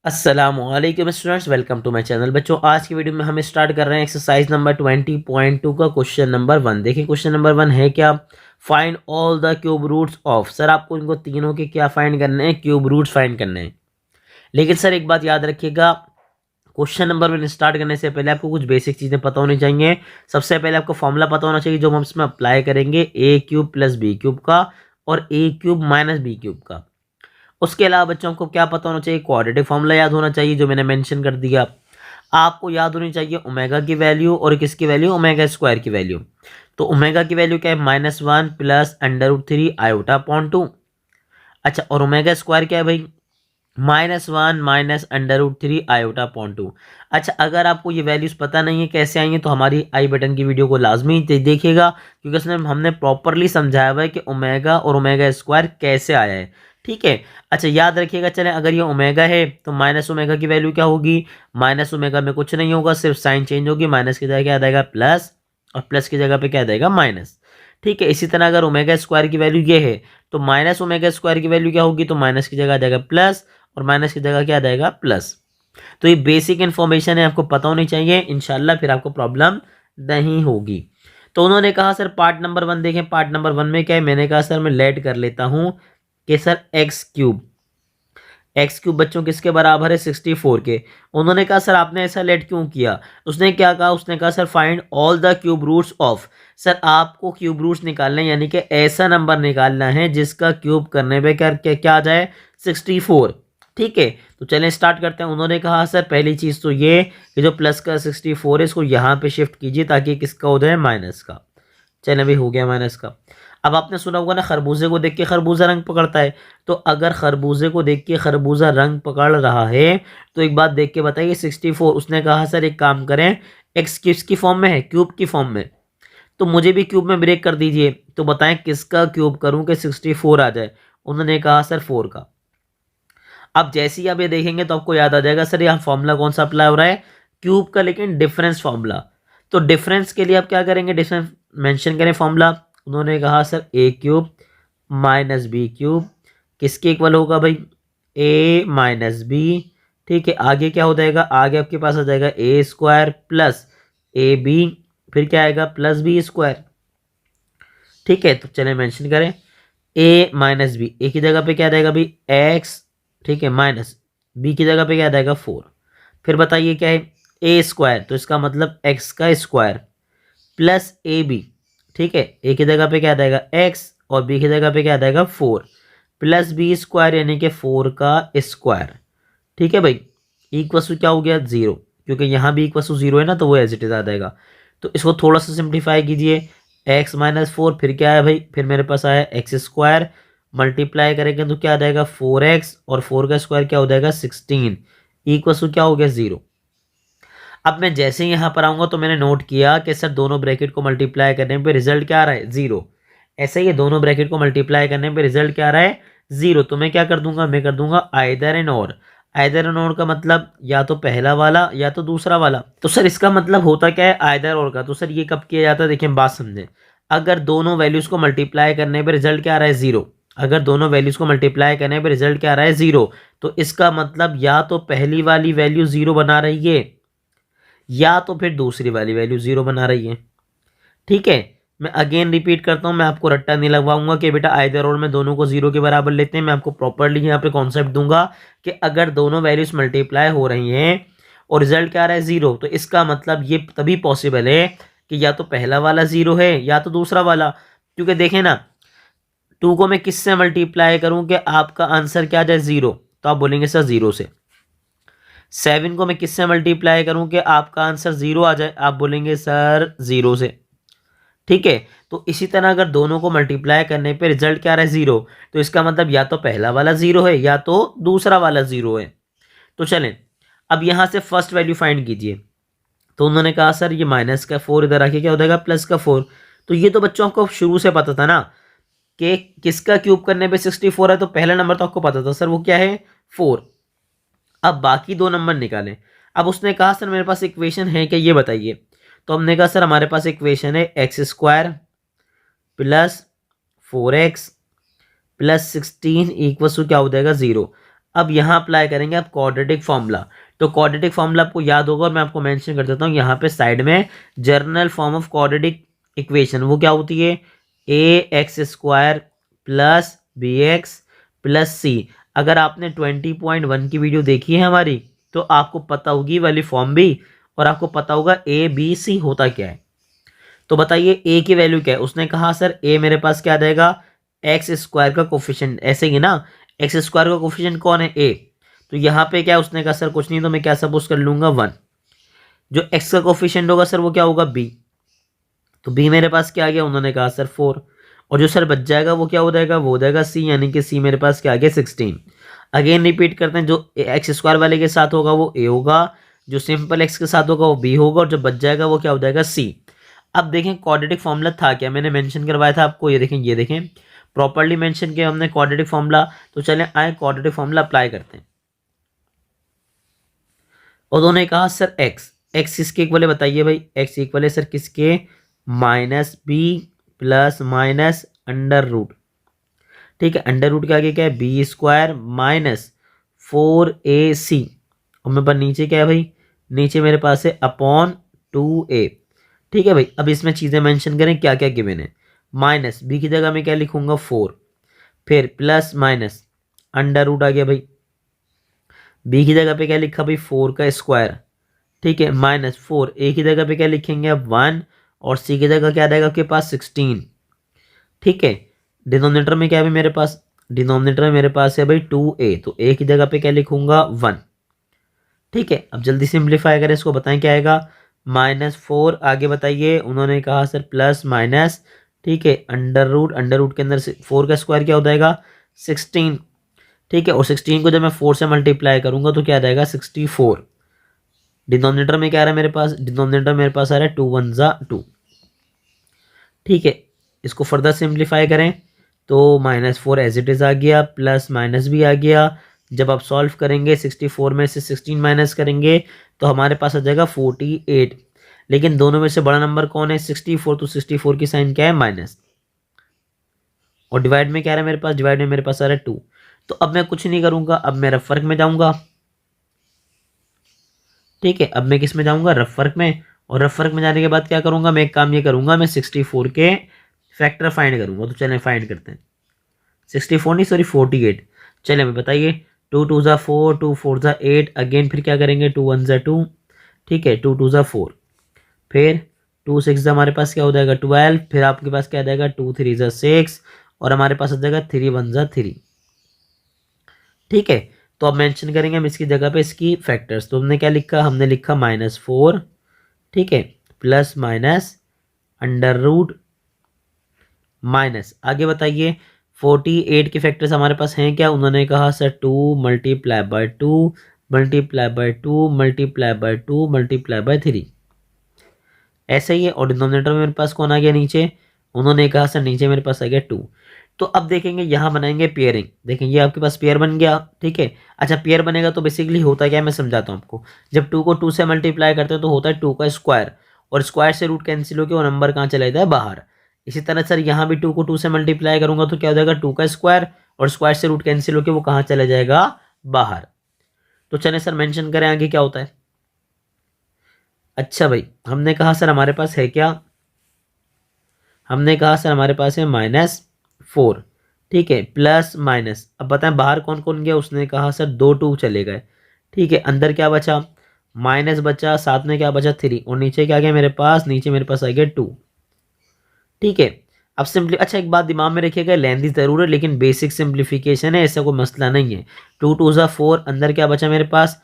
अस्सलामुअलैकुम students, welcome to my channel. बच्चों, आज की वीडियो में हम स्टार्ट कर रहे हैं एक्सरसाइज नंबर 20.2 का क्वेश्चन नंबर 1। देखिए क्वेश्चन नंबर 1 है क्या, find all the cube roots of. Sir आपको इनको तीनों के क्या फाइंड करने हैं, क्यूब रूट्स फाइंड करने हैं। लेकिन सर एक बात याद रखिएगा, क्वेश्चन नंबर 1 स्टार्ट करने से पहले आपको कुछ बेसिक चीज़ें पता होनी चाहिए। सबसे पहले आपको फॉर्मूला पता होना चाहिए जो हम इसमें अप्लाई करेंगे, ए क्यूब प्लस बी क्यूब का और ए क्यूब माइनस बी क्यूब का। उसके अलावा बच्चों को क्या पता होना चाहिए, क्वाड्रेटिक फॉर्मूला याद होना चाहिए जो मैंने मेंशन कर दिया। आपको याद होनी चाहिए ओमेगा की वैल्यू और किसकी वैल्यू, ओमेगा स्क्वायर की वैल्यू। तो ओमेगा की वैल्यू क्या है, -1 प्लस √3 आयोटा अपॉन 2। अच्छा, और ओमेगा स्क्वायर क्या है भाई, -1 माइनस √3 आयोटा अपॉन 2। अच्छा, अगर आपको ये वैल्यूज पता नहीं है कैसे आई हैं तो हमारी आई बटन की वीडियो को लाजमी देखिएगा, क्योंकि उसमें हमने प्रॉपरली समझाया हुआ है कि ओमेगा और ओमेगा स्क्वायर कैसे आया है। ठीक है। अच्छा, याद रखिएगा, चलें अगर ये ओमेगा है तो माइनस ओमेगा की वैल्यू क्या होगी, माइनस ओमेगा में कुछ नहीं होगा, सिर्फ साइन चेंज होगी। माइनस की जगह क्या आ जाएगा प्लस, और प्लस की जगह पे क्या आ जाएगा माइनस। ठीक है। इसी तरह अगर ओमेगा स्क्वायर की वैल्यू ये है तो माइनस ओमेगा स्क्वायर की वैल्यू क्या होगी, तो माइनस की जगह आ जाएगा प्लस और माइनस की जगह क्या आ जाएगा प्लस। तो ये बेसिक इन्फॉर्मेशन है, आपको पता होनी चाहिए, इंशाल्लाह फिर आपको प्रॉब्लम नहीं होगी। तो उन्होंने कहा सर पार्ट नंबर 1 देखें। पार्ट नंबर 1 में क्या है, मैंने कहा सर मैं लेट कर लेता हूं कि सर एक्स क्यूब बच्चों किसके बराबर है, 64 के। उन्होंने कहा सर आपने ऐसा लेट क्यों किया। उसने क्या कहा, उसने कहा sir find all the cube roots of. Sir आपको क्यूब रूट्स निकालने हैं, यानी कि ऐसा नंबर निकालना है जिसका क्यूब करने पे क्या आ जाए, 64। ठीक है। तो चलें स्टार्ट करते हैं। उन्होंने कहा सर पहली चीज़ तो ये कि जो प्लस का 64 है इसको यहाँ पे शिफ्ट कीजिए ताकि किसका हो जाए, माइनस का। चलें अभी हो गया माइनस का। अब आपने सुना होगा ना, खरबूजे को देख के खरबूजा रंग पकड़ता है। तो अगर खरबूजे को देख के खरबूजा रंग पकड़ रहा है तो एक बात देख के बताइए, 64। उसने कहा सर एक काम करें, एक्स किसकी फॉर्म में है, क्यूब की फॉर्म में। तो मुझे भी क्यूब में ब्रेक कर दीजिए। तो बताएं किसका क्यूब करूं कि 64 आ जाए। उन्होंने कहा सर 4 का। अब जैसे ही आप ये देखेंगे तो आपको याद आ जाएगा सर यहाँ फॉर्मूला कौन सा अप्लाई हो रहा है, क्यूब का, लेकिन डिफरेंस फॉर्मूला। तो डिफरेंस के लिए आप क्या करेंगे, डिफरेंस मेंशन करें फॉर्मूला। उन्होंने कहा सर ए क्यूब माइनस बी क्यूब किसके इक्वल होगा भाई, ए माइनस बी। ठीक है, आगे क्या हो जाएगा, आगे आपके पास आ जाएगा ए स्क्वायर प्लस ए बी, फिर क्या आएगा प्लस बी स्क्वायर। ठीक है, तो चले मेंशन करें ए माइनस बी, ए की जगह पे क्या आ जाएगा भाई एक्स। ठीक है, माइनस बी की जगह पे क्या आ जाएगा 4। फिर बताइए क्या है, ए स्क्वायर, तो इसका मतलब एक्स का स्क्वायर प्लस ए बी। ठीक है, ए की जगह पे क्या आ जाएगा एक्स और बी की जगह पे क्या आ जाएगा 4 प्लस बी स्क्वायर, यानी कि 4 का स्क्वायर। ठीक है भाई, इक्वल क्या हो गया 0, क्योंकि यहाँ भी इक्वल 0 है ना, तो वो एज इट इज आ जाएगा। तो इसको थोड़ा सा सिंप्लीफाई कीजिए, x-4, फिर क्या है भाई, फिर मेरे पास आया एक्स स्क्वायर, मल्टीप्लाई करेंगे तो क्या आ जाएगा 4x और 4 का स्क्वायर क्या हो जाएगा 16, इक्वल क्या हो गया 0। अब मैं जैसे ही यहाँ पर आऊँगा तो मैंने नोट किया कि सर दोनों ब्रैकेट को मल्टीप्लाई करने पे रिजल्ट क्या आ रहा है 0। ऐसे ही दोनों ब्रैकेट को मल्टीप्लाई करने पे रिजल्ट क्या आ रहा है 0। तो मैं क्या कर दूंगा, मैं कर दूंगा आइदर एंड और। आइदर एंड और का मतलब या तो पहला वाला या तो दूसरा वाला। तो सर इसका मतलब होता क्या है आइदर और का, तो सर ये कब किया जाता है, देखिए बात समझें। अगर दोनों वैल्यूज को मल्टीप्लाई करने पर रिजल्ट क्या आ रहा है 0, अगर दोनों वैल्यूज को मल्टीप्लाई करने पर रिजल्ट क्या आ रहा है 0, तो इसका मतलब या तो पहली वाली वैल्यू 0 बना रही है या तो फिर दूसरी वाली वैल्यू 0 बना रही है। ठीक है, मैं अगेन रिपीट करता हूं, मैं आपको रट्टा नहीं लगवाऊंगा कि बेटा आइदर और में दोनों को 0 के बराबर लेते हैं। मैं आपको प्रॉपरली यहाँ पे कॉन्सेप्ट दूंगा कि अगर दोनों वैल्यूज मल्टीप्लाई हो रही हैं और रिजल्ट क्या आ रहा है 0, तो इसका मतलब ये तभी पॉसिबल है कि या तो पहला वाला 0 है या तो दूसरा वाला। क्योंकि देखें ना, 2 को मैं किससे मल्टीप्लाई करूं कि आपका आंसर क्या आ जाए 0, तो आप बोलेंगे सर 0 से। 7 को मैं किससे मल्टीप्लाई करूं कि आपका आंसर 0 आ जाए, आप बोलेंगे सर 0 से। ठीक है, तो इसी तरह अगर दोनों को मल्टीप्लाई करने पे रिजल्ट क्या आ रहा है 0, तो इसका मतलब या तो पहला वाला 0 है या तो दूसरा वाला 0 है। तो चलें अब यहां से फर्स्ट वैल्यू फाइंड कीजिए। तो उन्होंने कहा सर ये माइनस का 4 इधर आके क्या हो जाएगा प्लस का 4। तो ये तो बच्चों आपको शुरू से पता था ना कि किसका क्यूब करने पे 64 है, तो पहला नंबर तो आपको पता था सर वो क्या है 4। अब बाकी दो नंबर निकालें। अब उसने कहा सर मेरे पास इक्वेशन है क्या, ये बताइए। तो हमने कहा सर हमारे पास इक्वेशन है x square plus 4x plus 16 equal to क्या हो जाएगा 0। अब यहाँ अप्लाई करेंगे आप क्वाड्रेटिक फॉर्मूला। तो क्वाड्रेटिक फॉर्मूला आपको याद होगा और मैं आपको मेंशन कर देता हूँ यहाँ पे साइड में। General form of quadratic equation वो क्या होती है, ए x square plus B x plus C. अगर आपने 20.1 की वीडियो देखी है हमारी तो आपको पता होगी वाली फॉर्म भी, और आपको पता होगा ए बी सी होता क्या है। तो बताइए ए की वैल्यू क्या है। उसने कहा सर ए मेरे पास क्या आ जाएगा, एक्स स्क्वायर का कोफिशिएंट, ऐसे ही ना, एक्स स्क्वायर का कोफिशिएंट कौन है, ए। तो यहाँ पे क्या उसने कहा सर कुछ नहीं, तो मैं क्या सपोज कर लूंगा 1। जो एक्स का कोफिशिएंट होगा सर वो क्या होगा, बी। तो बी मेरे पास क्या आ गया, उन्होंने कहा सर 4। और जो सर बच जाएगा वो क्या हो जाएगा, वो हो जाएगा सी, यानी कि सी मेरे पास क्या आ गया 16। अगेन रिपीट करते हैं, जो एक्स स्क्वायर वाले के साथ होगा वो ए होगा, जो सिंपल एक्स के साथ होगा वो बी होगा, और जो बच जाएगा वो क्या हो जाएगा सी। अब देखें क्वाड्रेटिक फॉर्मूला था क्या, मैंने मेंशन करवाया था आपको, ये देखें प्रॉपर्ली मेंशन किया हमने क्वाड्रेटिक फॉर्मूला। तो चलें आए क्वाड्रेटिक फॉर्मूला अप्लाई करते हैं। और उन्होंने कहा सर एक्स किसके इक्वल है, बताइए भाई, एक्स इक्वल है सर किसके, minus b plus minus under root. ठीक है, अंडर रूट के आगे क्या है, बी स्क्वायर माइनस 4ac। और मेरे पास नीचे क्या है भाई, नीचे मेरे पास है अपॉन 2a। ठीक है भाई, अब इसमें चीज़ें मेंशन करें क्या क्या गिवन है। माइनस बी की जगह मैं क्या लिखूंगा 4, फिर प्लस माइनस अंडर रूट आ गया भाई, बी की जगह पे क्या लिखा भाई 4 का स्क्वायर। ठीक है, माइनस 4, ए की जगह पे क्या लिखेंगे अब 1, और सी की जगह क्या आ जाएगा आपके पास 16। ठीक है, डिनोमिनेटर में क्या है भाई मेरे पास, डिनोमिनेटर में मेरे पास है भाई 2a, तो a की जगह पे क्या लिखूंगा 1। ठीक है, अब जल्दी सिंप्लीफाई करें इसको, बताएं क्या आएगा, -4। आगे बताइए, उन्होंने कहा सर प्लस माइनस, ठीक है, अंडर रूट के अंदर 4 का स्क्वायर क्या हो जाएगा 16। ठीक है, और 16 को जब मैं 4 से मल्टीप्लाई करूंगा तो क्या आ जाएगा 64। डिनोमिनेटर में क्या आ रहा है मेरे पास, डिनोमिनेटर मेरे पास आ रहा है 2 1 2। ठीक है, इसको फर्दर सिंप्लीफाई करें तो -4 एज इट इज़ आ गया, प्लस माइनस भी आ गया। जब आप सॉल्व करेंगे 64 में से 16 माइनस करेंगे तो हमारे पास आ जाएगा 48। लेकिन दोनों में से बड़ा नंबर कौन है 64, तो 64 की साइन क्या है माइनस। और डिवाइड में क्या आ रहा है मेरे पास, डिवाइड में मेरे पास आ रहा है 2। तो अब मैं कुछ नहीं करूंगा, अब मैं रफ वर्क में जाऊंगा। ठीक है, अब मैं किस में जाऊंगा, रफ वर्क में। और रफ वर्क में जाने के बाद क्या करूंगा, मैं एक काम ये करूंगा, मैं 64 के फैक्टर फाइंड करूंगा। तो चलें फाइंड करते हैं, 64 नहीं सॉरी 48। चले हमें बताइए, 2 2 ज़ा 4, 2 4 ज़ा 8, अगेन फिर क्या करेंगे 2 1 ज़ा 2। ठीक है, 2 2 ज़ा 4, फिर 2 6 ज़ा हमारे पास क्या हो जाएगा 12, फिर आपके पास क्या आ जाएगा 2 3 ज़ा 6, और हमारे पास आ जाएगा 3 1 ज़ा 3। ठीक है, तो अब मेंशन करेंगे हम इसकी जगह पे इसकी फैक्टर्स। तो हमने क्या लिखा, हमने लिखा -4, ठीक है, plus minus under root minus, आगे बताइए 48 के फैक्टर्स हमारे पास हैं क्या, उन्होंने कहा sir 2 multiply by 2 multiply by 2 multiply by 2 multiply by 3, ऐसा ही है। और डिनोमिनेटर में मेरे पास कौन आ गया नीचे, उन्होंने कहा सर नीचे मेरे पास आ गया 2। तो अब देखेंगे यहाँ बनाएंगे पेयरिंग, देखें ये आपके पास पेयर बन गया। ठीक है, अच्छा पेयर बनेगा तो बेसिकली होता क्या है मैं समझाता हूँ आपको। जब 2 को 2 से मल्टीप्लाई करते हैं तो होता है 2 का स्क्वायर, और स्क्वायर से रूट कैंसिल होकर वो नंबर कहाँ चला जाता है बाहर। इसी तरह सर यहाँ भी 2 को 2 से मल्टीप्लाई करूंगा तो क्या हो जाएगा 2 का स्क्वायर, और स्क्वायर से रूट कैंसिल होकर वो कहाँ चला जाएगा बाहर। तो चले सर मेंशन करें आगे क्या होता है। अच्छा भाई, हमने कहा सर हमारे पास है क्या, हमने कहा सर हमारे पास है -4। ठीक है, प्लस माइनस, अब बताएं बाहर कौन कौन गया, उसने कहा सर 2 2 चले गए। ठीक है, अंदर क्या बचा, माइनस बचा, साथ में क्या बचा 3, और नीचे क्या गया मेरे पास, नीचे मेरे पास आ गया 2। ठीक है, अब सिंपली, अच्छा एक बात दिमाग में रखिएगा, लेंथी ज़रूर है लेकिन बेसिक सिंप्लीफिकेशन है, ऐसा कोई मसला नहीं है। 2 2 ज़ा 4, अंदर क्या बचा मेरे पास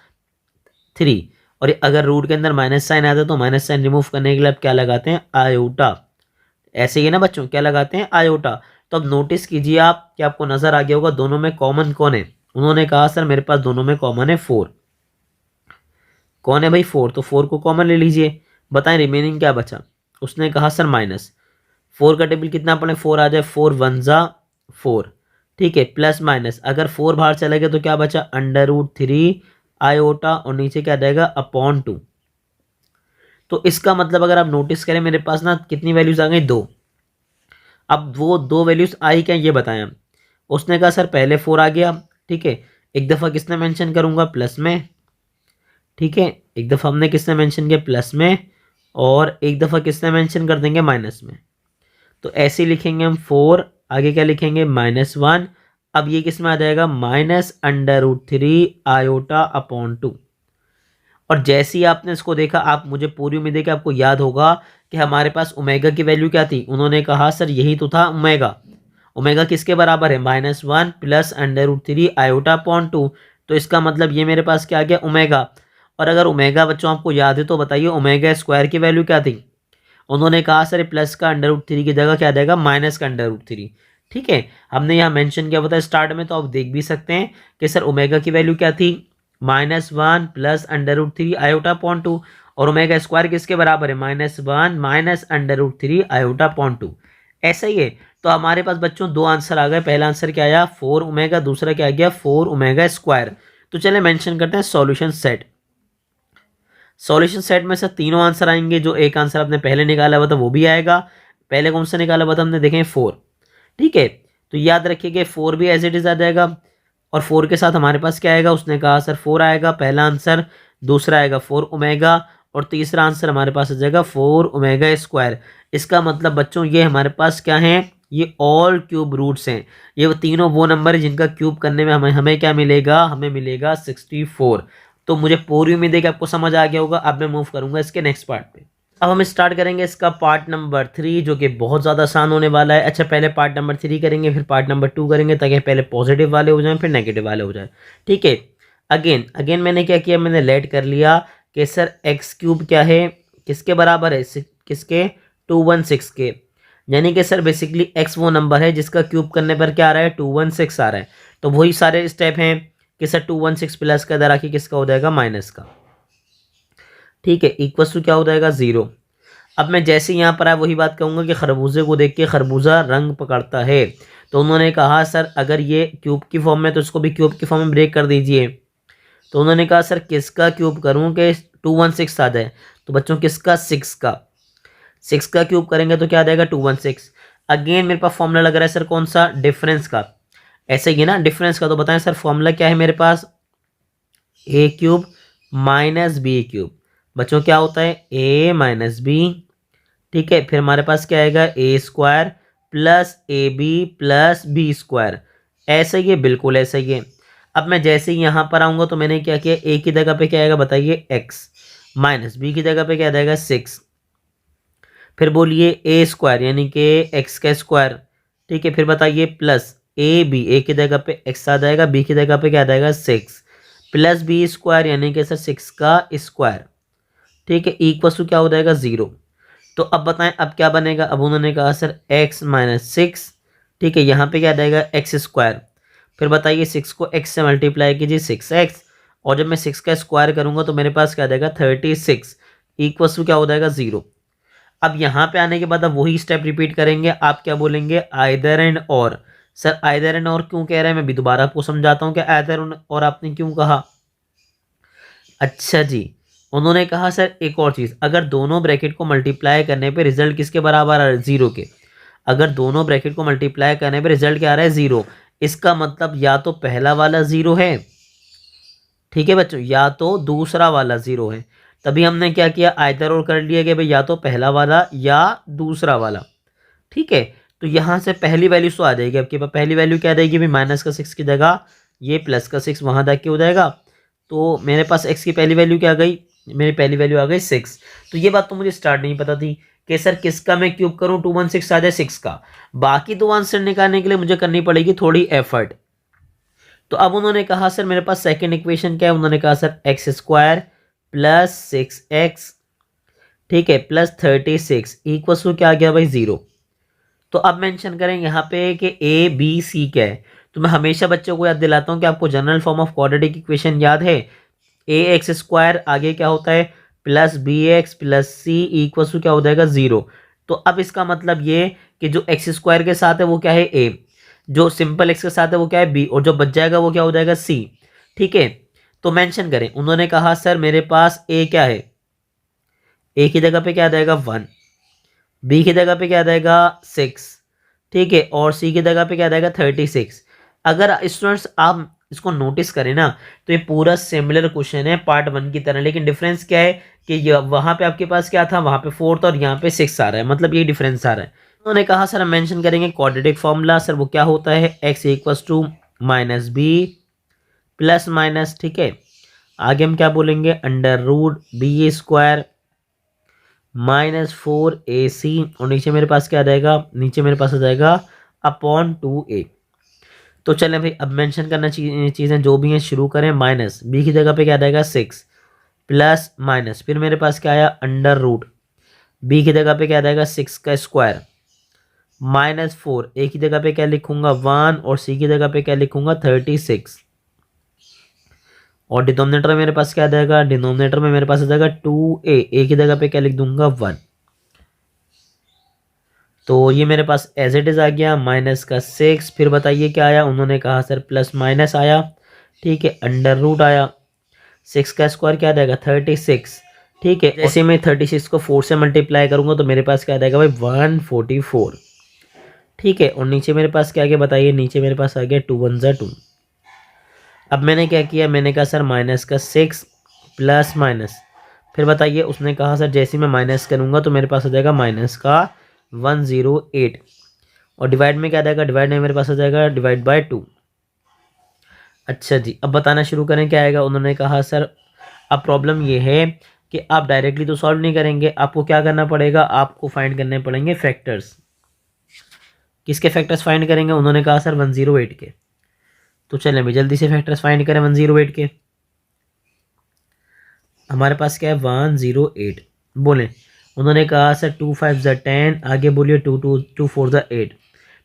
3, और अगर रूट के अंदर माइनस साइन आता है तो माइनस साइन रिमूव करने के लिए आप क्या लगाते हैं आयोटा, ऐसे ही है ना बच्चों, क्या लगाते हैं आयोटा। तो अब नोटिस कीजिए आप कि आपको नजर आ गया होगा दोनों में कॉमन कौन है। उन्होंने कहा सर मेरे पास दोनों में कॉमन है 4, कौन है भाई 4, तो 4 को कॉमन ले लीजिए। बताएं रिमेनिंग क्या बचा, उसने कहा सर -4 का टेबल कितना पड़े 4 आ जाए, 4 1 ज़ा 4। ठीक है, प्लस माइनस, अगर 4 बाहर चला गया तो क्या बचा √3 आयोटा, और नीचे क्या जाएगा अपॉन 2। तो इसका मतलब अगर आप नोटिस करें मेरे पास ना कितनी वैल्यूज आ गई 2। अब वो 2 वैल्यूज आई क्या ये बताएं हम। उसने कहा सर पहले 4 आ गया, ठीक है, एक दफ़ा किसने मेंशन करूँगा प्लस में, ठीक है, एक दफ़ा हमने किसने मेंशन किया प्लस में, और एक दफ़ा किसने मेंशन कर देंगे माइनस में। तो ऐसे ही लिखेंगे हम 4, आगे क्या लिखेंगे -1। अब ये किस में आ जाएगा -√3 आयोटा अपॉन 2। और जैसे ही आपने इसको देखा, आप मुझे पूरी उम्मीद है कि आपको याद होगा कि हमारे पास ओमेगा की वैल्यू क्या थी। उन्होंने कहा सर यही तो था ओमेगा। ओमेगा किसके बराबर है -1 प्लस √3 आयोटा अपॉन 2। तो इसका मतलब ये मेरे पास क्या आ गया ओमेगा। और अगर ओमेगा बच्चों आपको याद है तो बताइए ओमेगा स्क्वायर की वैल्यू क्या थी। उन्होंने कहा सर प्लस का √3 की जगह क्या आ जाएगा माइनस का √3। ठीक है, हमने यहाँ मेंशन किया हुआ था स्टार्ट में, तो आप देख भी सकते हैं कि सर ओमेगा की वैल्यू क्या थी -1 प्लस √3 आयोटा अपॉन 2। और ओमेगा स्क्वायर किसके बराबर है -1 माइनस √3 आयोटा अपॉन 2। ऐसा ही है। तो हमारे पास बच्चों दो आंसर आ गए। पहला आंसर क्या आया 4 ओमेगा, दूसरा क्या आ गया 4 ओमेगा स्क्वायर। तो चले मेंशन करते हैं सॉल्यूशन सेट। सॉल्यूशन सेट में से तीनों आंसर आएंगे। जो एक आंसर आपने पहले निकाला हुआ था वो भी आएगा। पहले कौन सा निकाला हुआ था हमने, देखें 4। ठीक है, तो याद रखिएगा 4 भी एज इट इज आ जाएगा। और 4 के साथ हमारे पास क्या आएगा, उसने कहा सर 4 आएगा पहला आंसर, दूसरा आएगा 4 ओमेगा, और तीसरा आंसर हमारे पास आ जाएगा 4 ओमेगा स्क्वायर। इसका मतलब बच्चों ये हमारे पास क्या है, ये ऑल क्यूब रूट्स हैं। ये वो तीनों वो नंबर है जिनका क्यूब करने में हमें हमें क्या मिलेगा, हमें मिलेगा 64। तो मुझे पूरी उम्मीद है कि आपको समझ आ गया होगा। अब मैं मूव करूंगा इसके नेक्स्ट पार्ट पे। अब हम स्टार्ट करेंगे इसका पार्ट नंबर 3, जो कि बहुत ज़्यादा आसान होने वाला है। अच्छा, पहले पार्ट नंबर 3 करेंगे, फिर पार्ट नंबर 2 करेंगे, ताकि पहले पॉजिटिव वाले हो जाएं फिर नेगेटिव वाले हो जाए। ठीक है, अगेन अगेन मैंने क्या किया, मैंने लेट कर लिया कि सर एक्स क्यूब क्या है, किसके बराबर है, किसके 216 के। यानी कि सर बेसिकली एक्स वो नंबर है जिसका क्यूब करने पर क्या आ रहा है 216 आ रहा है। तो वही सारे स्टेप हैं कि सर 216 प्लस का इधर आके किसका हो जाएगा माइनस का। ठीक है, इक्वल टू क्या हो जाएगा 0। अब मैं जैसे यहाँ पर आया वही बात कहूँगा कि खरबूजे को देख के खरबूजा रंग पकड़ता है। तो उन्होंने कहा सर अगर ये क्यूब की फॉर्म में तो इसको भी क्यूब की फॉर्म में ब्रेक कर दीजिए। तो उन्होंने कहा सर किसका क्यूब करूँ कि 216 आ जाए। तो बच्चों किसका 6 का, 6 का क्यूब करेंगे तो क्या आ जाएगा 216। अगेन मेरे पास फॉर्मूला लग रहा है सर कौन सा, डिफरेंस का। ऐसे ही ना डिफरेंस का। तो बताएं सर फॉर्मूला क्या है मेरे पास, ए क्यूब माइनस बी क्यूब। बच्चों क्या होता है ए माइनस बी। ठीक है, फिर हमारे पास क्या आएगा A square plus A B plus B square. ऐसा ही है, बिल्कुल ऐसा ही है। अब मैं जैसे ही यहाँ पर आऊँगा तो मैंने क्या किया, ए की जगह पे क्या आएगा बताइए एक्स, माइनस बी की जगह पे क्या आ जाएगा 6। फिर बोलिए ए स्क्वायर यानी कि एक्स का स्क्वायर। ठीक है, फिर बताइए प्लस ए की जगह पे एक्स आ जाएगा, बी की जगह पे क्या आ जाएगा 6 प्लस बी स्क्वायर यानी कि सर 6 का स्क्वायर। ठीक है, इक्वल टू क्या हो जाएगा 0। तो अब बताएं अब क्या बनेगा। अब उन्होंने कहा सर x माइनस 6। ठीक है, यहाँ पे क्या आ जाएगा एक्स स्क्वायर। फिर बताइए 6 को x से मल्टीप्लाई कीजिए 6x, और जब मैं 6 का स्क्वायर करूंगा तो मेरे पास क्या आ जाएगा 36 इक्वल टू क्या हो जाएगा 0। अब यहाँ पे आने के बाद अब वही स्टेप रिपीट करेंगे। आप क्या बोलेंगे आइदर एंड और। सर आइदर एंड और क्यों कह रहे हैं, मैं भी दोबारा आपको समझाता हूँ कि आइदर और आपने क्यों कहा। अच्छा जी, उन्होंने कहा सर एक और चीज़, अगर दोनों ब्रैकेट को मल्टीप्लाई करने पे रिजल्ट किसके बराबर आ रहा है 0 के। अगर दोनों ब्रैकेट को मल्टीप्लाई करने पे रिजल्ट क्या आ रहा है 0, इसका मतलब या तो पहला वाला 0 है, ठीक है बच्चों, या तो दूसरा वाला 0 है। तभी हमने क्या किया आइदर और कर लिया कि भाई या तो पहला वाला या दूसरा वाला। ठीक है, तो यहाँ से पहली वैल्यू तो आ जाएगी आपके पास। पहली वैल्यू क्या आ जाएगी भाई माइनस का 6 की जगह ये प्लस का 6 वहाँ जाके हो जाएगा। तो मेरे पास x की पहली वैल्यू क्या आ गई, मेरी पहली वैल्यू आ गई 6। तो ये बात तो मुझे स्टार्ट नहीं पता थी कि सर किसका मैं क्यूब करूँ 216 आ जाए 6 का। बाकी दो आंसर निकालने के लिए मुझे करनी पड़ेगी थोड़ी एफर्ट। तो अब उन्होंने कहा सर मेरे पास सेकेंड इक्वेशन क्या है, उन्होंने कहा sir x square plus 6x, ठीक है, प्लस 36 इक्वल टू क्या आ गया भाई 0। तो अब मेंशन करें यहाँ पे कि ए बी सी क्या है। तो मैं हमेशा बच्चों को याद दिलाता हूँ कि आपको general form of quadratic equation याद है, ए एक्स स्क्वायर आगे क्या होता है plus B x plus C equal to क्या हो जाएगा 0। तो अब इसका मतलब ये कि जो एक्स स्क्वायर के साथ है वो क्या है ए, जो सिंपल एक्स के साथ है वो क्या है बी, और जो बच जाएगा वो क्या हो जाएगा सी। ठीक है, तो मेंशन करें, उन्होंने कहा सर मेरे पास ए क्या है, ए की जगह पे क्या आ जाएगा 1, बी की जगह पे क्या आ जाएगा 6, ठीक है, और सी की जगह पे क्या आ जाएगा 36। अगर स्टूडेंट्स आप इसको नोटिस करें ना तो ये पूरा सिमिलर क्वेश्चन है पार्ट 1 की तरह, लेकिन डिफरेंस क्या है कि ये वहां पे आपके पास क्या था, वहां पे 4 था और यहाँ पे 6 आ रहा है, मतलब ये डिफरेंस आ रहा है। उन्होंने कहा सर हम मेंशन करेंगे क्वाड्रेटिक फॉर्मूला, सर वो क्या होता है, x equals to minus b plus minus, ठीक है। आगे हम क्या बोलेंगे, under root b square minus 4ac, और नीचे मेरे पास क्या आ जाएगा, नीचे मेरे पास आ जाएगा अपॉन 2a। तो चलें भाई अब मेंशन करना चीज़ें जो भी हैं शुरू करें। माइनस बी की जगह पे क्या आ जाएगा 6 प्लस माइनस, फिर मेरे पास क्या आया अंडर रूट बी की जगह पे क्या आ जाएगा 6 का स्क्वायर माइनस 4, ए की जगह पे क्या लिखूंगा 1 और सी की जगह पे क्या लिखूंगा 36, और डिनोमिनेटर में मेरे पास क्या आ जाएगा, डिनोमिनेटर में मेरे पास आ जाएगा 2a, ए की जगह पे क्या लिख दूंगा 1। तो ये मेरे पास एज इट इज आ गया माइनस का 6, फिर बताइए क्या आया, उन्होंने कहा सर प्लस माइनस आया, ठीक है, अंडर रूट आया, 6 का स्क्वायर क्या आ जाएगा 36, ठीक है। जैसे मैं 36 को 4 से मल्टीप्लाई करूंगा तो मेरे पास क्या आ जाएगा भाई 144, ठीक है। और नीचे मेरे पास क्या आ गया बताइए, नीचे मेरे पास आ गया 2 1 2। अब मैंने क्या किया, मैंने कहा सर माइनस का 6 प्लस माइनस, फिर बताइए उसने कहा सर जैसे मैं माइनस करूंगा तो मेरे पास आ जाएगा माइनस का 108, और डिवाइड में क्या आ जाएगा, डिवाइड में मेरे पास आ जाएगा डिवाइड बाय 2। अच्छा जी अब बताना शुरू करें क्या आएगा। उन्होंने कहा सर अब प्रॉब्लम ये है कि आप डायरेक्टली तो सॉल्व नहीं करेंगे, आपको क्या करना पड़ेगा, आपको फाइंड करने पड़ेंगे फैक्टर्स। किसके फैक्टर्स फाइंड करेंगे, उन्होंने कहा सर 108 के। तो चलें भाई जल्दी से फैक्टर्स फाइंड करें 108 के। हमारे पास क्या है 108, बोले उन्होंने कहा सर 2 5 10, आगे बोलिए 2 2 2 4 8,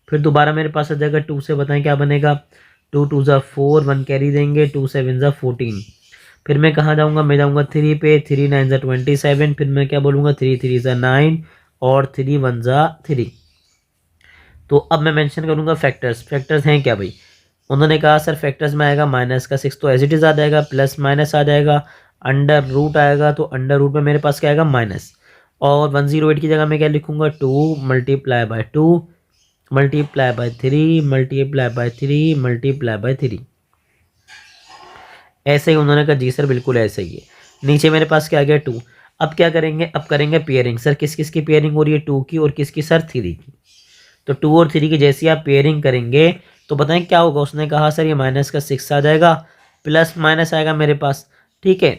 फिर दोबारा मेरे पास आ जाएगा 2 से, बताएं क्या बनेगा, 2 2 4, 1 कैरी देंगे, 2 7 14, फिर मैं कहाँ जाऊँगा, मैं जाऊँगा 3 पे, 3 9 27, फिर मैं क्या बोलूँगा 3 3 9 और 3 1 3। तो अब मैं मेंशन करूँगा फैक्टर्स, फैक्टर्स हैं क्या भाई, उन्होंने कहा सर फैक्टर्स में आएगा माइनस का 6 तो एज इट इज आ जाएगा, प्लस माइनस आ जाएगा, अंडर रूट आएगा तो अंडर रूट में मेरे पास क्या आएगा माइनस, और 108 की जगह मैं क्या लिखूंगा 2 multiply by 2 multiply by 3 multiply by 3 multiply by 3। ऐसे ही उन्होंने कहा जी सर बिल्कुल ऐसे ही है। नीचे मेरे पास क्या आ गया 2। अब क्या करेंगे, अब करेंगे पेयरिंग, सर किस किस की पेयरिंग हो रही है 2 की और किसकी सर 3 की। तो 2 और 3 की जैसी आप पेयरिंग करेंगे तो बताएं क्या होगा, उसने कहा सर ये माइनस का 6 आ जाएगा, प्लस माइनस आएगा मेरे पास, ठीक है,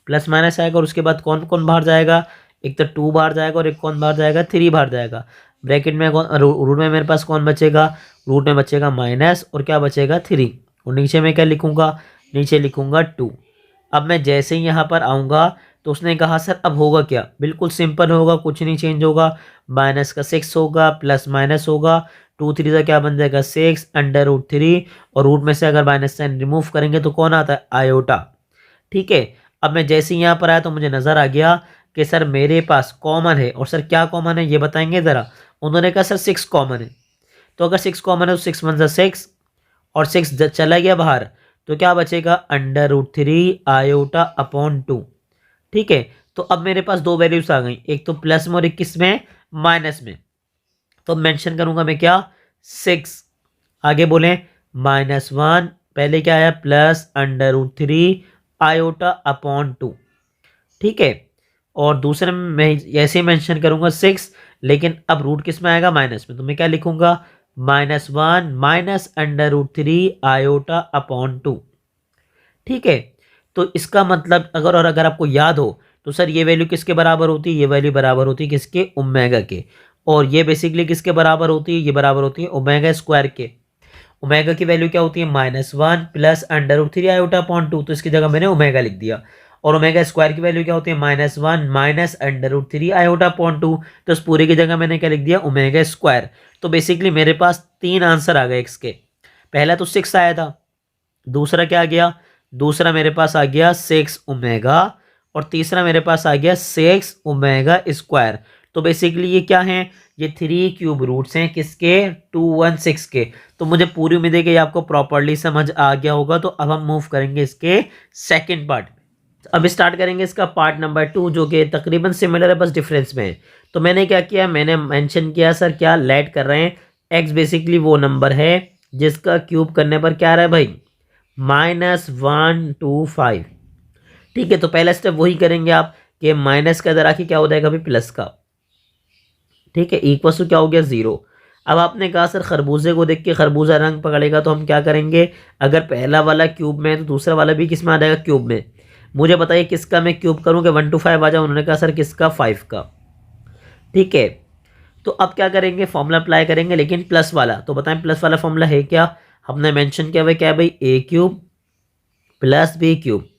प्लस माइनस आएगा और उसके बाद कौन कौन बाहर जाएगा, एक तो 2 बाहर जाएगा और एक कौन बाहर जाएगा 3 बाहर जाएगा। ब्रैकेट में कौन, रूट में मेरे पास कौन बचेगा, रूट में बचेगा माइनस और क्या बचेगा 3, और नीचे में क्या लिखूंगा, नीचे लिखूंगा 2। अब मैं जैसे ही यहाँ पर आऊँगा तो उसने कहा सर अब होगा क्या, बिल्कुल सिंपल होगा, कुछ नहीं चेंज होगा, माइनस का 6 होगा प्लस माइनस होगा, 2 3 का क्या बन जाएगा 6 अंडर रूट 3, और रूट में से अगर माइनस साइन रिमूव करेंगे तो कौन आता है आयोटा, ठीक है। अब मैं जैसे ही यहाँ पर आया तो मुझे नज़र आ गया कि सर मेरे पास कॉमन है, और सर क्या कॉमन है ये बताएंगे ज़रा। उन्होंने कहा सर 6 कॉमन है, तो अगर 6 कॉमन है तो 6 1 6 और 6 चला गया बाहर तो क्या बचेगा अंडर रूट 3 आयोटा अपॉन 2, ठीक है। तो अब मेरे पास दो वैल्यूज आ गई, एक तो प्लस में और एक किस में माइनस में, तो मेंशन करूंगा मैं क्या 6, आगे बोले -1, पहले क्या आया plus under root 3 iota upon 2, ठीक है। और दूसरे में मैं ऐसे ही मेंशन करूंगा 6, लेकिन अब रूट किस में आएगा माइनस में, तो मैं क्या लिखूंगा -1 minus under root 3 iota upon 2, ठीक है। तो इसका मतलब अगर आपको याद हो तो सर ये वैल्यू किसके बराबर होती है, ये वैल्यू बराबर होती है किसके ओमेगा के, और ये बेसिकली किसके बराबर होती है, ये बराबर होती है ओमेगा स्क्वायर के। ओमेगा की वैल्यू क्या होती है -1 plus under root 3 iota upon 2, तो इसकी जगह मैंने ओमेगा लिख दिया। और ओमेगा स्क्वायर की वैल्यू क्या होती है -1 minus under root 3 iota upon 2, तो इस पूरे की जगह मैंने क्या लिख दिया ओमेगा स्क्वायर। तो बेसिकली मेरे पास 3 आंसर आ गए इसके, पहला तो 6 आया था, दूसरा क्या आ गया, दूसरा मेरे पास आ गया 6 ओमेगा, और तीसरा मेरे पास आ गया 6 ओमेगा स्क्वायर। तो बेसिकली ये क्या है, ये 3 क्यूब रूट्स हैं किसके 216 के। तो मुझे पूरी उम्मीद है कि आपको प्रॉपर्ली समझ आ गया होगा। तो अब हम मूव करेंगे इसके सेकंड पार्ट। अब स्टार्ट करेंगे इसका पार्ट नंबर 2, जो कि तकरीबन सिमिलर है बस डिफरेंस में है। तो मैंने क्या किया, मैंने मेंशन किया सर क्या लेट कर रहे हैं, एक्स बेसिकली वो नंबर है जिसका क्यूब करने पर क्या आ रहा है भाई -125। ठीक है, तो पहला स्टेप वही करेंगे आप कि माइनस का इधर आके क्या हो जाएगा अभी प्लस का। ठीक है, इक्वल टू क्या हो गया 0। अब आपने कहा सर खरबूजे को देख के खरबूजा रंग पकड़ेगा, तो हम क्या करेंगे, अगर पहला वाला क्यूब में है तो दूसरा वाला भी किस में आ जाएगा, क्यूब में। मुझे बताइए किसका मैं क्यूब करूँ कि 1 to 5 आ जाए। उन्होंने कहा सर किसका, 5 का। ठीक है, तो अब क्या करेंगे, फॉर्मूला अप्लाई करेंगे लेकिन प्लस वाला। तो बताएं प्लस वाला फॉर्मूला है क्या, हमने मेंशन किया हुआ है क्या है भाई, ए क्यूब प्लस बी क्यूब।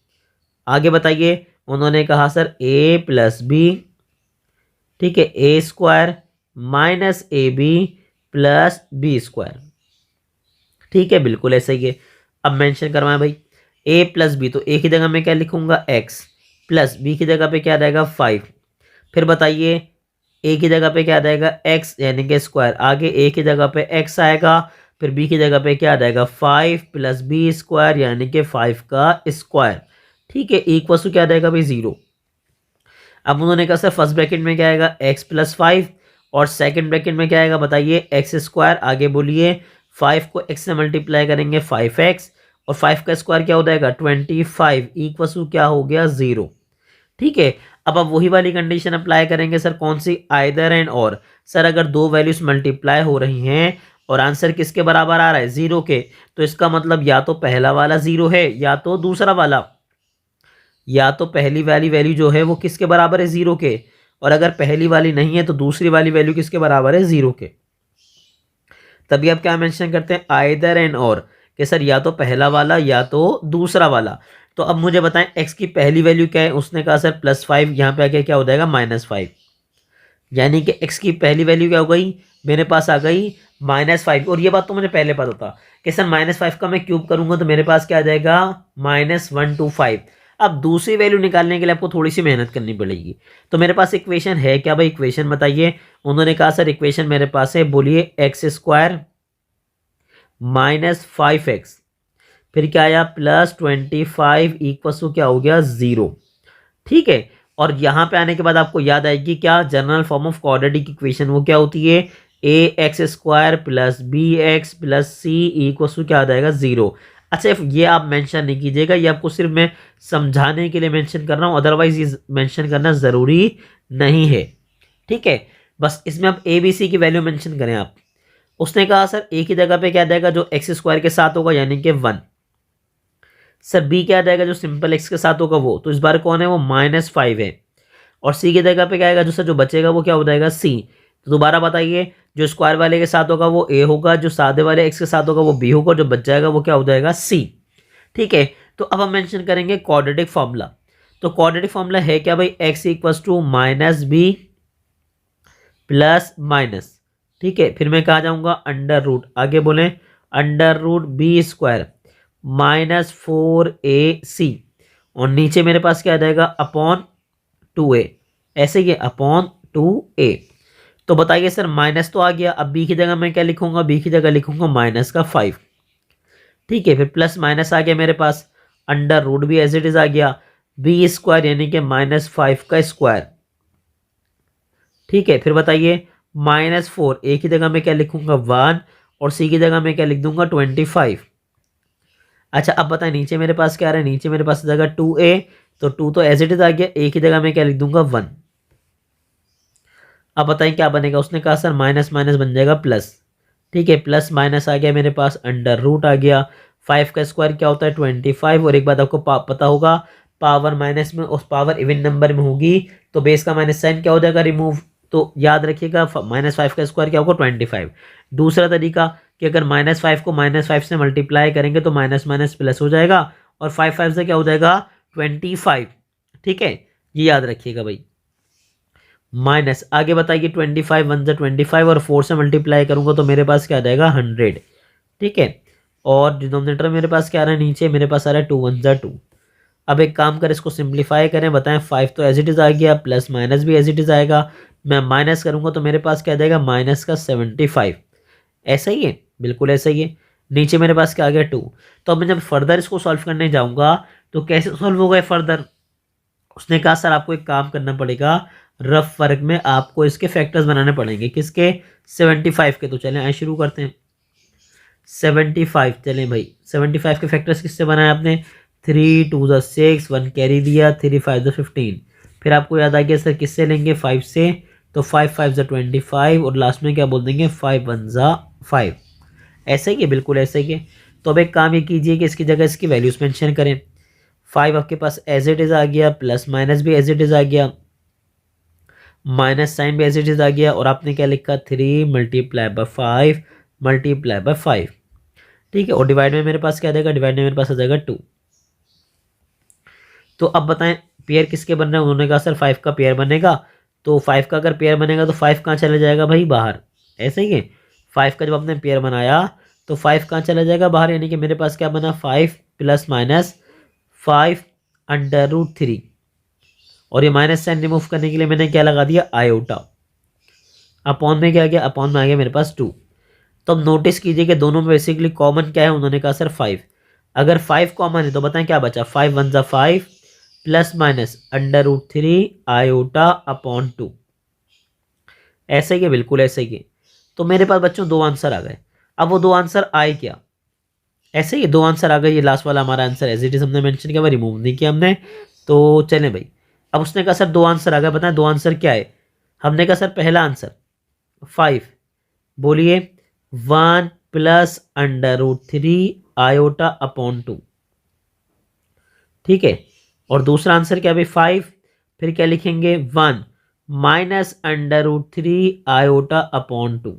आगे बताइए, उन्होंने कहा सर ए प्लस बी, ठीक है, A square minus A B plus B square. ठीक है, बिल्कुल ऐसा ही है। अब मेंशन करवाएं भाई, ए प्लस बी, तो ए की जगह मैं क्या लिखूंगा, एक्स, प्लस बी की जगह पे क्या रहेगा 5। फिर बताइए ए की जगह पे क्या आ जाएगा, एक्स यानी कि स्क्वायर। आगे ए की जगह पे एक्स आएगा, फिर बी की जगह पे क्या आ जाएगा 5 प्लस बी स्क्वायर यानी कि 5 का स्क्वायर। ठीक है, इक्वल टू क्या आ जाएगा भाई 0। अब उन्होंने कहा सर फर्स्ट ब्रैकेट में क्या आएगा, एक्स प्लस 5, और सेकंड ब्रैकेट में क्या आएगा बताइए, एक्स स्क्वायर। आगे बोलिए 5 को एक्स से मल्टीप्लाई करेंगे 5x, और 5 का स्क्वायर क्या हो जाएगा 25, इक्वल टू क्या हो गया 0। ठीक है, अब आप वही वाली कंडीशन अप्लाई करेंगे सर, कौन सी, आइदर एंड और। सर अगर दो वैल्यूज मल्टीप्लाई हो रही हैं और आंसर किसके बराबर आ रहा है, 0 के, तो इसका मतलब या तो पहला वाला 0 है या तो दूसरा वाला, या तो पहली वाली वैल्यू जो है वो किसके बराबर है, 0 के। और अगर पहली वाली नहीं है तो दूसरी वाली वैल्यू किसके बराबर है, 0 के। तभी आप क्या मेंशन करते हैं, आइदर एंड और, कि सर या तो पहला वाला या तो दूसरा वाला। तो अब मुझे बताएं एक्स की पहली वैल्यू क्या है, उसने कहा सर +5, यहाँ पे आके क्या हो जाएगा -5, यानी कि एक्स की पहली वैल्यू क्या हो गई, मेरे पास आ गई -5। और ये बात तो मुझे पहले पता था कि सर -5 का मैं क्यूब करूंगा तो मेरे पास क्या आ जाएगा, -125। अब दूसरी वैल्यू निकालने के लिए आपको थोड़ी सी मेहनत करनी पड़ेगी। तो मेरे पास इक्वेशन है क्या भाई, इक्वेशन बताइए। उन्होंने कहा सर इक्वेशन मेरे पास है, बोलिए एक्स स्क्वायर -5x, फिर क्या आया +25 इक्वल टू क्या हो गया 0। ठीक है, और यहां पे आने के बाद आपको याद आएगी क्या, general form of quadratic equation वो क्या होती है, ए x square plus B x plus C equal to क्या आ जाएगा 0। अच्छा ये आप मेंशन नहीं कीजिएगा, ये आपको सिर्फ मैं समझाने के लिए मेंशन कर रहा हूं, अदरवाइज ये मेंशन करना ज़रूरी नहीं है। ठीक है, बस इसमें आप ए बी सी की वैल्यू मेंशन करें आप। उसने कहा सर ए की जगह पे क्या आ जाएगा, जो एक्स स्क्वायर के साथ होगा यानी कि 1। सर बी क्या आ जाएगा, जो सिंपल एक्स के साथ होगा वो, तो इस बार कौन है वो, -5 है। और सी की जगह पे क्या आएगा, जो सर जो बचेगा वो क्या हो जाएगा सी। तो दोबारा बताइए, जो स्क्वायर वाले के साथ होगा वो ए होगा, जो सादे वाले एक्स के साथ होगा वो बी होगा, जो बच जाएगा वो क्या हो जाएगा सी। ठीक है, तो अब हम मेंशन करेंगे क्वाड्रेटिक फॉर्मूला। तो क्वाड्रेटिक फॉर्मूला है क्या भाई, x equals to -b plus minus. ठीक है, फिर मैं कहा जाऊंगा अंडर रूट, आगे बोले √b² -4ac, और नीचे मेरे पास क्या आ जाएगा अपॉन 2a, ऐसे ही अपॉन 2a। तो बताइए सर माइनस तो आ गया, अब b की जगह मैं क्या लिखूंगा, b की जगह लिखूंगा -5। ठीक है, फिर प्लस माइनस आ गया मेरे पास, अंडर रूट भी एज इट इज आ गया, b² यानी कि -5 का स्क्वायर। ठीक है, फिर बताइए -4, ए की जगह मैं क्या लिखूंगा 1, और सी की जगह मैं क्या लिख दूंगा 25। अच्छा अब बताएं नीचे मेरे पास क्या आ रहा है, नीचे मेरे पास जगह 2a, तो 2 तो एज इट इज आ गया, ए की जगह मैं क्या लिख दूंगा 1। अब बताएं क्या बनेगा, उसने कहा सर माइनस माइनस बन जाएगा प्लस। ठीक है, प्लस माइनस आ गया मेरे पास, अंडर रूट आ गया, 5 का स्क्वायर क्या होता है 25। और एक बात आपको पता होगा, पावर माइनस में उस पावर इवन नंबर में होगी तो बेस का माइनस साइन क्या हो जाएगा, रिमूव। तो याद रखिएगा -5 का स्क्वायर क्या होगा 25। दूसरा तरीका कि अगर -5 को -5 से मल्टीप्लाई करेंगे तो माइनस माइनस प्लस हो जाएगा, और 5 से क्या हो जाएगा 25। ठीक है, ये याद रखिएगा भाई। माइनस आगे बताइए 25 1 25, और 4 से मल्टीप्लाई करूंगा तो मेरे पास क्या आ जाएगा 100। ठीक है, और डिनोमिनेटर मेरे पास क्या आ रहा है, नीचे मेरे पास आ रहा है 2 1 2। अब एक काम करें, इसको सिंप्लीफाई करें, बताएं 5 तो एज इट इज आ गया, प्लस माइनस भी एज इट इज आएगा, मैं माइनस करूंगा तो मेरे पास क्या आ जाएगा -75। ऐसा ही है, बिल्कुल ऐसा ही है। नीचे मेरे पास क्या आ गया 2। तो अब मैं जब फर्दर इसको सॉल्व करने जाऊंगा तो कैसे सॉल्व होगा फर्दर, उसने कहा सर आपको एक काम करना पड़ेगा, रफ वर्क में आपको इसके फैक्टर्स बनाने पड़ेंगे, किसके 75 के। तो चलें आए शुरू करते हैं। 75। चलें भाई 75 के फैक्टर्स किससे बनाए आपने, 3 2 ज़ा 6, 1 कैरी दिया, 3 5 ज़ा 15। फिर आपको याद आ गया सर किससे लेंगे, 5 से, तो 5 5 ज़ा 25 और लास्ट में क्या बोल देंगे 5 1 ज़ा 5। ऐसे ही है, बिल्कुल ऐसे ही है। तो अब एक काम ये कीजिए कि इसकी जगह इसकी वैल्यूज मेंशन करें। 5 आपके पास एज इट इज़ आ गया, प्लस माइनस भी एज इट इज़ आ गया, माइनस साइन भी एज इट इज़ आ गया, और आपने क्या लिखा 3 मल्टीप्लाई बाय 5 मल्टीप्लाई बाय 5। ठीक है, और डिवाइड में मेरे पास क्या आ जाएगा, डिवाइड में मेरे पास आ जाएगा 2। तो अब बताएं पेयर किसके बन रहे हैं, उन्होंने कहा सर 5 का पेयर बनेगा। तो 5 का अगर पेयर बनेगा तो 5 कहाँ चला जाएगा भाई, बाहर। ऐसे ही है, 5 का जब आपने पेयर बनाया तो 5 कहाँ चला जाएगा, बाहर। यानी कि मेरे पास क्या बना, 5 प्लस माइनस 5 अंडर रूट 3, और ये माइनस साइन रिमूव करने के लिए मैंने क्या लगा दिया, आयोटा। अपॉन में क्या गया, अपॉन में आ गया मेरे पास 2। तो अब नोटिस कीजिए कि दोनों में बेसिकली कॉमन क्या है, उन्होंने कहा सर 5। अगर 5 कॉमन है तो बताएं क्या बचा, 5 1 ज़ा 5 plus minus under root 3 iota upon 2। ऐसे ही है, बिल्कुल ऐसे ही है। तो मेरे पास बच्चों 2 आंसर आ गए। अब वो 2 आंसर आए क्या, ऐसे ही 2 आंसर आ गए। ये लास्ट वाला हमारा आंसर एज इट इज हमने मेंशन किया, रिमूव नहीं किया हमने। तो चलें भाई, अब उसने कहा सर 2 आंसर आ गए, बताएं 2 आंसर क्या है। हमने कहा सर पहला आंसर 5, बोलिए 1 plus under root 3 iota upon 2। ठीक है, और दूसरा आंसर क्या भाई 5, फिर क्या लिखेंगे 1 minus under root 3 iota upon 2।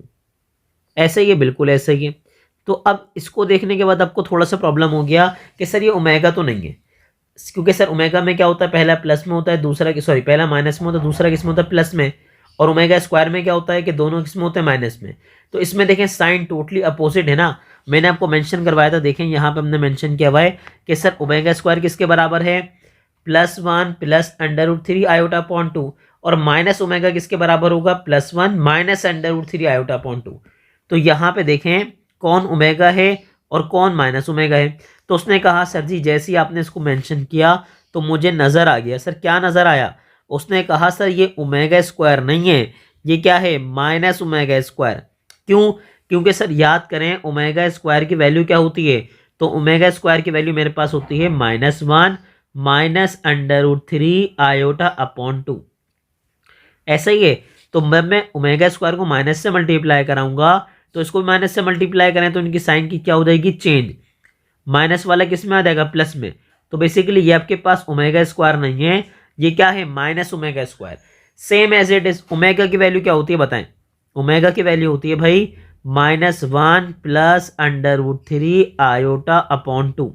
ऐसे ही है, बिल्कुल ऐसे ही है। तो अब इसको देखने के बाद आपको थोड़ा सा प्रॉब्लम हो गया कि सर ये ओमेगा तो नहीं है, क्योंकि सर ओमेगा में क्या होता है, पहला प्लस में होता है, दूसरा सॉरी पहला माइनस में होता है, दूसरा किस में होता है, प्लस में। और ओमेगा स्क्वायर में क्या होता है कि दोनों किस में होते हैं, माइनस में। तो इसमें देखें साइन टोटली अपोजिट है ना, मैंने आपको मेंशन करवाया था, देखें यहाँ पे हमने मेंशन किया हुआ है कि सर ओमेगा स्क्वायर किसके बराबर है, +1 plus under root 3 iota upon 2, और माइनस ओमेगा किसके बराबर होगा, +1 minus under root 3 iota upon 2। तो यहाँ पे देखें कौन ओमेगा है और कौन माइनस ओमेगा है। तो उसने कहा सर जी जैसे ही आपने इसको मेंशन किया तो मुझे नज़र आ गया। सर क्या नज़र आया, उसने कहा सर ये ओमेगा स्क्वायर नहीं है, ये क्या है, माइनस ओमेगा स्क्वायर। क्यों, क्योंकि सर याद करें ओमेगा स्क्वायर की वैल्यू क्या होती है, तो ओमेगा स्क्वायर की वैल्यू मेरे पास होती है -1 minus under root 3 iota upon 2। ऐसा ही है, तो मैं ओमेगा स्क्वायर को माइनस से मल्टीप्लाई कराऊंगा, तो इसको माइनस से मल्टीप्लाई करें तो इनकी साइन की क्या हो जाएगी, चेंज। माइनस वाला किस में आ जाएगा, प्लस में। तो बेसिकली ये आपके पास ओमेगा स्क्वायर नहीं है, ये क्या है, minus omega square. Same as it is omega की वैल्यू क्या होती है बताएं, ओमेगा की वैल्यू होती है भाई -1 plus under root 3 iota upon 2।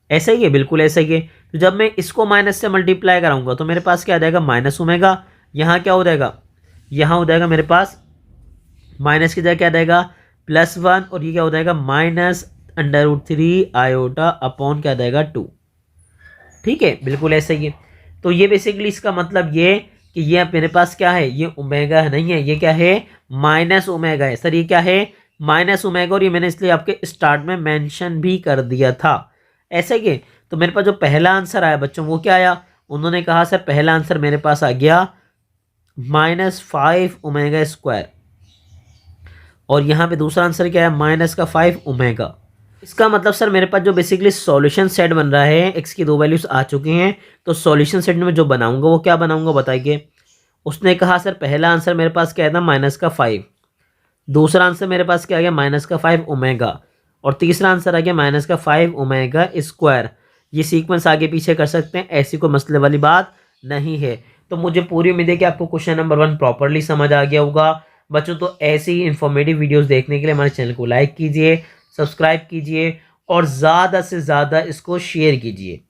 ऐसा ही है, बिल्कुल ऐसा ही है। तो जब मैं इसको माइनस से मल्टीप्लाई कराऊंगा तो मेरे पास क्या आ जाएगा, माइनस ओमेगा। यहाँ क्या हो जाएगा, यहाँ हो जाएगा मेरे पास माइनस की जगह क्या आ जाएगा, +1, और ये क्या हो जाएगा minus under root 3 iota upon क्या आ जाएगा 2। ठीक है, बिल्कुल ऐसा ही है। तो ये बेसिकली इसका मतलब ये कि ये मेरे पास क्या है, ये ओमेगा नहीं है, ये क्या है, माइनस ओमेगा है। सर ये क्या है, माइनस ओमेगा, और ये मैंने इसलिए आपके स्टार्ट में मेंशन भी कर दिया था। ऐसा ही है, तो मेरे पास जो पहला आंसर आया बच्चों वो क्या आया, उन्होंने कहा सर पहला आंसर मेरे पास आ गया -5 ओमेगा स्क्वायर, और यहाँ पे दूसरा आंसर क्या है, -5 ओमेगा। इसका मतलब सर मेरे पास जो बेसिकली सॉल्यूशन सेट बन रहा है, एक्स की 2 वैल्यूज आ चुकी हैं, तो सॉल्यूशन सेट में जो बनाऊंगा वो क्या बनाऊंगा बताइए। उसने कहा सर पहला आंसर मेरे पास क्या था, -5, दूसरा आंसर मेरे पास क्या आ गया, -5 ओमेगा, और तीसरा आंसर आ गया -5 ओमेगा स्क्वायर। ये सीक्वेंस आगे पीछे कर सकते हैं, ऐसी कोई मसले वाली बात नहीं है। तो मुझे पूरी उम्मीद है कि आपको क्वेश्चन नंबर 1 प्रॉपरली समझ आ गया होगा बच्चों। तो ऐसी ही इन्फॉर्मेटिव वीडियोस देखने के लिए हमारे चैनल को लाइक कीजिए, सब्सक्राइब कीजिए, और ज़्यादा से ज़्यादा इसको शेयर कीजिए।